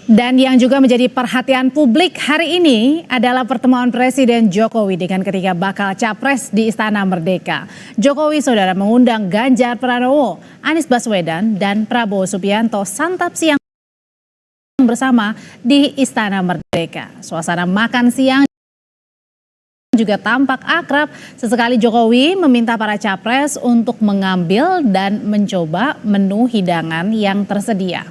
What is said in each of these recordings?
Dan yang juga menjadi perhatian publik hari ini adalah pertemuan Presiden Jokowi dengan ketiga bakal capres di Istana Merdeka. Jokowi saudara mengundang Ganjar Pranowo, Anies Baswedan, dan Prabowo Subianto santap siang bersama di Istana Merdeka. Suasana makan siang juga tampak akrab. Sesekali Jokowi meminta para capres untuk mengambil dan mencoba menu hidangan yang tersedia.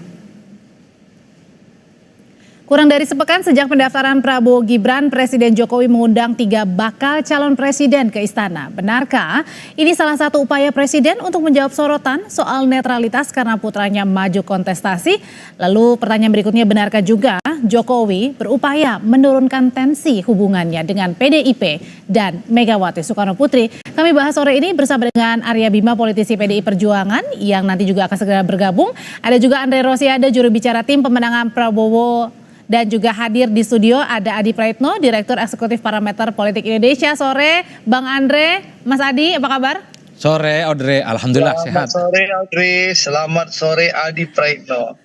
Kurang dari sepekan sejak pendaftaran Prabowo Gibran, Presiden Jokowi mengundang 3 bakal calon presiden ke istana. Benarkah ini salah satu upaya presiden untuk menjawab sorotan soal netralitas karena putranya maju kontestasi? Lalu pertanyaan berikutnya, benarkah juga Jokowi berupaya menurunkan tensi hubungannya dengan PDIP dan Megawati Soekarnoputri? Kami bahas sore ini bersama dengan Arya Bima, politisi PDI Perjuangan yang nanti juga akan segera bergabung. Ada juga Andre Rosiade, juru bicara tim pemenangan Prabowo. Dan juga hadir di studio ada Adi Praitno, Direktur Eksekutif Parameter Politik Indonesia. Sore Bang Andre, Mas Adi, apa kabar? Sore Audrey, alhamdulillah sehat. Selamat sore Audrey, selamat sore Adi Praitno.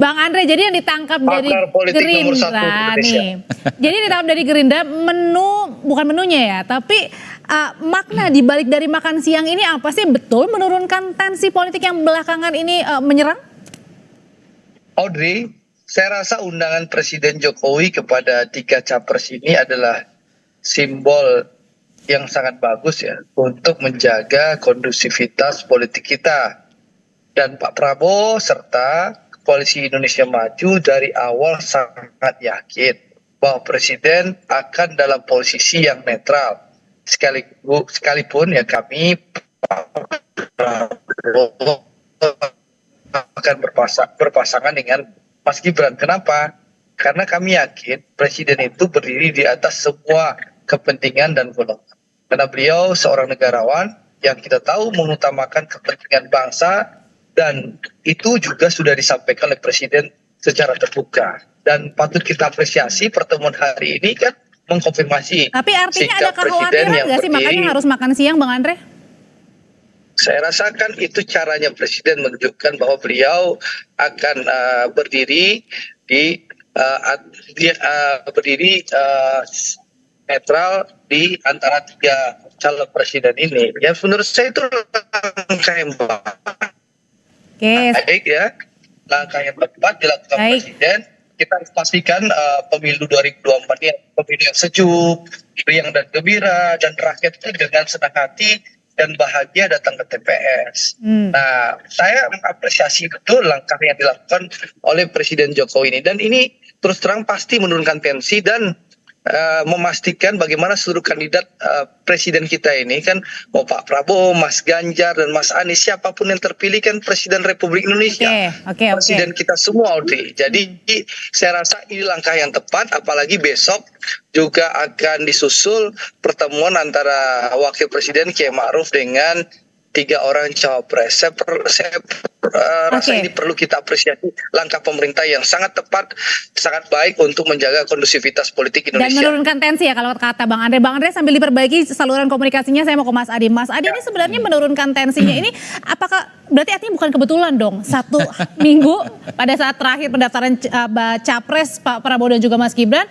Bang Andre, jadi yang ditangkap dari Gerindra nih. Jadi ditangkap dari Gerindra, bukan menunya ya, tapi makna dibalik dari makan siang ini apa sih? Betul menurunkan tensi politik yang belakangan ini menyerang? Audrey, saya rasa undangan Presiden Jokowi kepada 3 capres ini adalah simbol yang sangat bagus ya untuk menjaga kondusivitas politik kita. Dan Pak Prabowo serta Koalisi Indonesia Maju dari awal sangat yakin bahwa Presiden akan dalam posisi yang netral. Sekalipun ya kami akan berpasangan dengan Mas Gibran. Kenapa? Karena kami yakin Presiden itu berdiri di atas semua kepentingan dan golongan. Karena beliau seorang negarawan yang kita tahu mengutamakan kepentingan bangsa, dan itu juga sudah disampaikan oleh Presiden secara terbuka. Dan patut kita apresiasi pertemuan hari ini kan mengkonfirmasi. Tapi artinya ada kekhawatiran nggak sih makanya harus makan siang, Bang Andre? Saya rasakan itu caranya Presiden menunjukkan bahwa beliau akan berdiri netral di antara 3 calon presiden ini. Ya menurut saya itu langkah yang baik ya, langkah yang tepat dilakukan Presiden. Kita harus pastikan pemilu 2024 ini pemilu yang sejuk, riang dan gembira, dan rakyat itu dengan senang hati dan bahagia datang ke TPS. Nah, saya mengapresiasi betul langkah yang dilakukan oleh Presiden Jokowi ini. Dan ini terus terang pasti menurunkan tensi dan memastikan bagaimana seluruh kandidat presiden kita ini kan, mau Pak Prabowo, Mas Ganjar, dan Mas Anies, siapapun yang terpilih kan Presiden Republik Indonesia. Presiden kita semua, Audrey. Jadi saya rasa ini langkah yang tepat, apalagi besok juga akan disusul pertemuan antara Wakil Presiden Kiai Ma'ruf dengan 3 orang cawapres. Saya rasa ini perlu kita apresiasi langkah pemerintah yang sangat tepat, sangat baik untuk menjaga kondusivitas politik Indonesia. Dan menurunkan tensi ya kalau kata Bang Andre. Bang Andre sambil diperbaiki saluran komunikasinya, saya mau ke Mas Adi. Mas Adi, ini sebenarnya menurunkan tensinya ini apakah berarti artinya bukan kebetulan dong 1 minggu pada saat terakhir pendaftaran capres Pak Prabowo dan juga Mas Gibran,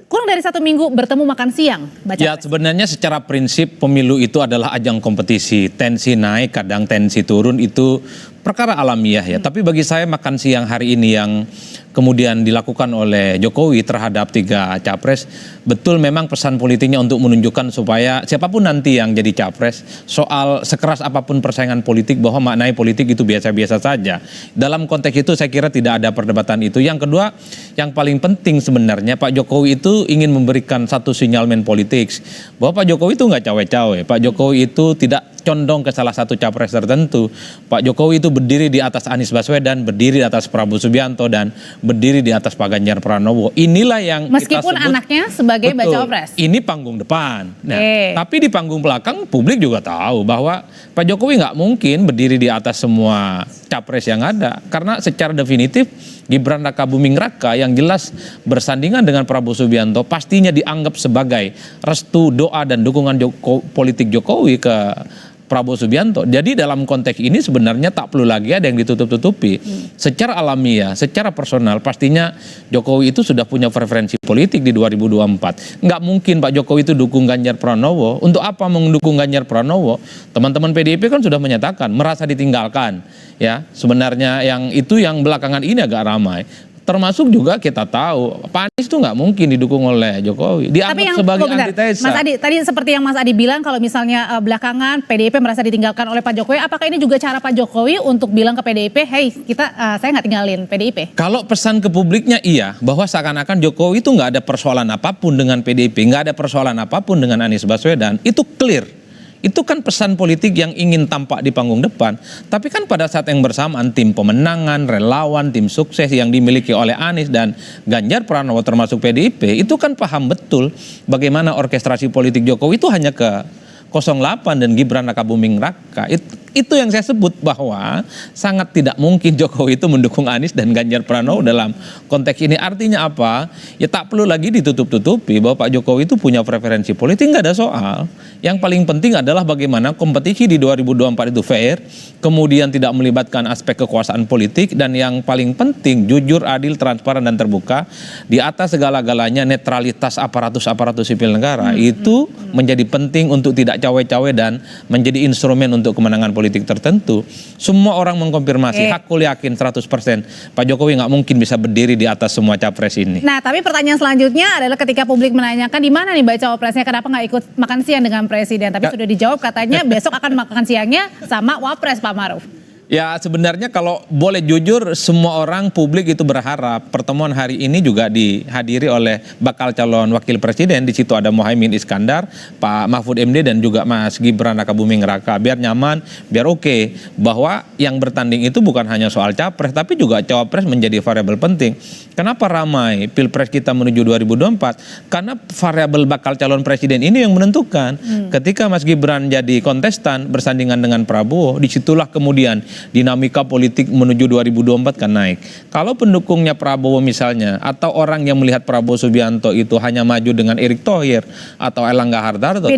kurang dari 1 minggu bertemu makan siang? Ya sebenarnya secara prinsip pemilu itu adalah ajang kompetisi. Tensi naik, kadang tensi turun, itu perkara alamiah ya. Tapi bagi saya makan siang hari ini yang kemudian dilakukan oleh Jokowi terhadap 3 capres, betul memang pesan politiknya untuk menunjukkan supaya siapapun nanti yang jadi capres, soal sekeras apapun persaingan politik, bahwa maknai politik itu biasa-biasa saja. Dalam konteks itu saya kira tidak ada perdebatan itu. Yang kedua, yang paling penting sebenarnya Pak Jokowi itu ingin memberikan satu sinyalmen politik bahwa Pak Jokowi itu nggak cawe-cawe. Pak Jokowi itu tidak condong ke salah satu capres tertentu. Pak Jokowi itu berdiri di atas Anies Baswedan, berdiri di atas Prabowo Subianto, dan berdiri di atas Pak Ganjar Pranowo. Inilah yang meskipun kita sebut, anaknya sebagai bacawa pres. Ini panggung depan. Nah, tapi di panggung belakang publik juga tahu bahwa Pak Jokowi nggak mungkin berdiri di atas semua capres yang ada, karena secara definitif Gibran Raka Buming Raka yang jelas bersandingan dengan Prabowo Subianto pastinya dianggap sebagai restu, doa, dan dukungan politik Jokowi ke Prabowo Subianto. Jadi dalam konteks ini sebenarnya tak perlu lagi ada yang ditutup-tutupi. Secara alamiah, secara personal pastinya Jokowi itu sudah punya preferensi politik di 2024. Nggak mungkin Pak Jokowi itu dukung Ganjar Pranowo. Untuk apa mendukung Ganjar Pranowo? Teman-teman PDIP kan sudah menyatakan merasa ditinggalkan. Ya, sebenarnya yang itu yang belakangan ini agak ramai. Termasuk juga kita tahu Pak Anies itu nggak mungkin didukung oleh Jokowi, dianggap sebagai antitesa. Mas Adi, tadi seperti yang Mas Adi bilang kalau misalnya belakangan PDIP merasa ditinggalkan oleh Pak Jokowi, apakah ini juga cara Pak Jokowi untuk bilang ke PDIP, hey saya nggak tinggalin PDIP? Kalau pesan ke publiknya iya, bahwa seakan-akan Jokowi itu nggak ada persoalan apapun dengan PDIP, nggak ada persoalan apapun dengan Anies Baswedan, itu clear. Itu kan pesan politik yang ingin tampak di panggung depan. Tapi kan pada saat yang bersamaan tim pemenangan, relawan, tim sukses yang dimiliki oleh Anies dan Ganjar Pranowo termasuk PDIP itu kan paham betul bagaimana orkestrasi politik Jokowi itu hanya ke 08 dan Gibran Rakabuming Raka. Itu yang saya sebut bahwa sangat tidak mungkin Jokowi itu mendukung Anies dan Ganjar Pranowo dalam konteks ini. Artinya apa? Ya tak perlu lagi ditutup-tutupi bahwa Pak Jokowi itu punya preferensi politik, nggak ada soal. Yang paling penting adalah bagaimana kompetisi di 2024 itu fair, kemudian tidak melibatkan aspek kekuasaan politik, dan yang paling penting jujur, adil, transparan, dan terbuka. Di atas segala-galanya netralitas aparatus sipil negara itu menjadi penting untuk tidak cawe-cawe dan menjadi instrumen untuk kemenangan politik tertentu. Semua orang mengkonfirmasi, hakul yakin 100% Pak Jokowi nggak mungkin bisa berdiri di atas semua capres ini. Nah, tapi pertanyaan selanjutnya adalah ketika publik menanyakan di mana nih baca cawapresnya, kenapa nggak ikut makan siang dengan presiden? Tapi sudah dijawab katanya besok akan makan siangnya sama wapres Pak Maruf. Ya sebenarnya kalau boleh jujur, semua orang publik itu berharap pertemuan hari ini juga dihadiri oleh bakal calon wakil presiden. Di situ ada Muhaimin Iskandar, Pak Mahfud MD, dan juga Mas Gibran Rakabuming Raka. Biar nyaman, biar oke, bahwa yang bertanding itu bukan hanya soal capres, tapi juga cawapres menjadi variabel penting. Kenapa ramai pilpres kita menuju 2024? Karena variabel bakal calon presiden ini yang menentukan. Ketika Mas Gibran jadi kontestan bersandingan dengan Prabowo, disitulah kemudian dinamika politik menuju 2024 kan naik. Kalau pendukungnya Prabowo misalnya, atau orang yang melihat Prabowo Subianto itu hanya maju dengan Erick Thohir atau Erlangga Hartarto,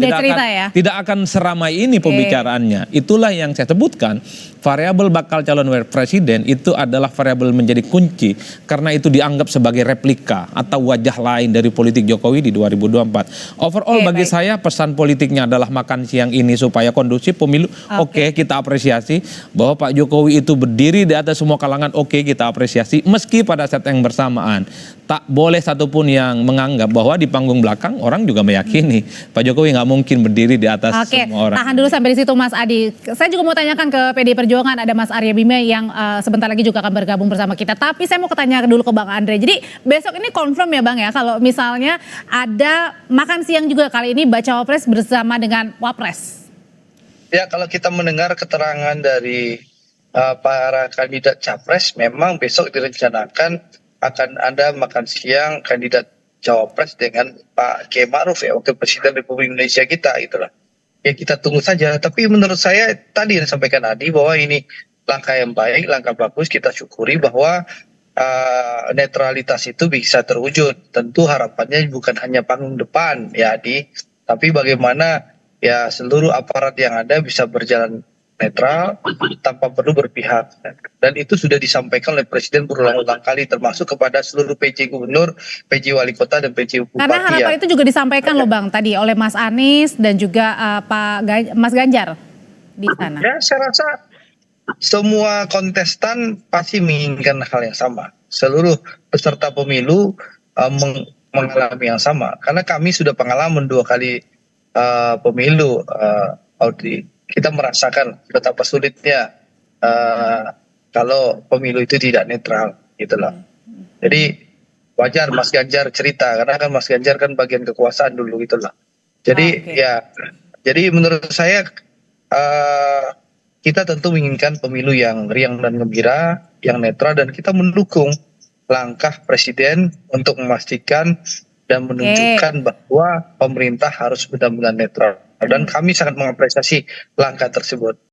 tidak akan seramai ini pembicaraannya. Itulah yang saya sebutkan, variabel bakal calon presiden itu adalah variabel menjadi kunci, karena itu dianggap sebagai replika atau wajah lain dari politik Jokowi di 2024. Overall bagi saya pesan politiknya adalah makan siang ini supaya kondusif pemilu. Oke, kita apresiasi bahwa Pak Jokowi itu berdiri di atas semua kalangan. Oke, kita apresiasi, meski pada saat yang bersamaan tak boleh satupun yang menganggap bahwa di panggung belakang orang juga meyakini Pak Jokowi nggak mungkin berdiri di atas semua orang. Tahan dulu sampai di situ Mas Adi. Saya juga mau tanyakan ke PDI Perjuangan, ada Mas Arya Bima yang sebentar lagi juga akan bergabung bersama kita. Tapi saya mau tanya dulu ke Bang Andre. Jadi besok ini confirm ya Bang ya, kalau misalnya ada makan siang juga kali ini baca wapres bersama dengan wapres. Ya, kalau kita mendengar keterangan dari para kandidat capres, memang besok direncanakan akan ada makan siang kandidat cawapres dengan Pak Kiai Ma'ruf ya, Wakil Presiden Republik Indonesia kita, itulah. Ya kita tunggu saja. Tapi menurut saya tadi yang disampaikan Adi bahwa ini langkah yang baik, langkah bagus, kita syukuri bahwa netralitas itu bisa terwujud. Tentu harapannya bukan hanya panggung depan ya Adi, tapi bagaimana ya seluruh aparat yang ada bisa berjalan netral tanpa perlu berpihak, dan itu sudah disampaikan oleh Presiden berulang-ulang kali, termasuk kepada seluruh PJ Gubernur, PJ Wali Kota, dan PJ Bupati. Karena harapan itu juga disampaikan loh Bang tadi oleh Mas Anies dan juga Mas Ganjar di sana. Ya, saya rasa semua kontestan pasti menginginkan hal yang sama. Seluruh peserta pemilu mengalami yang sama, karena kami sudah pengalaman 2 kali pemilu, Audrey. Kita merasakan betapa sulitnya kalau pemilu itu tidak netral, gitulah. Jadi wajar Mas Ganjar cerita, karena kan Mas Ganjar kan bagian kekuasaan dulu, gitulah. Jadi jadi menurut saya kita tentu menginginkan pemilu yang riang dan gembira, yang netral, dan kita mendukung langkah Presiden untuk memastikan dan menunjukkan bahwa pemerintah harus benar-benar netral. Dan kami sangat mengapresiasi langkah tersebut.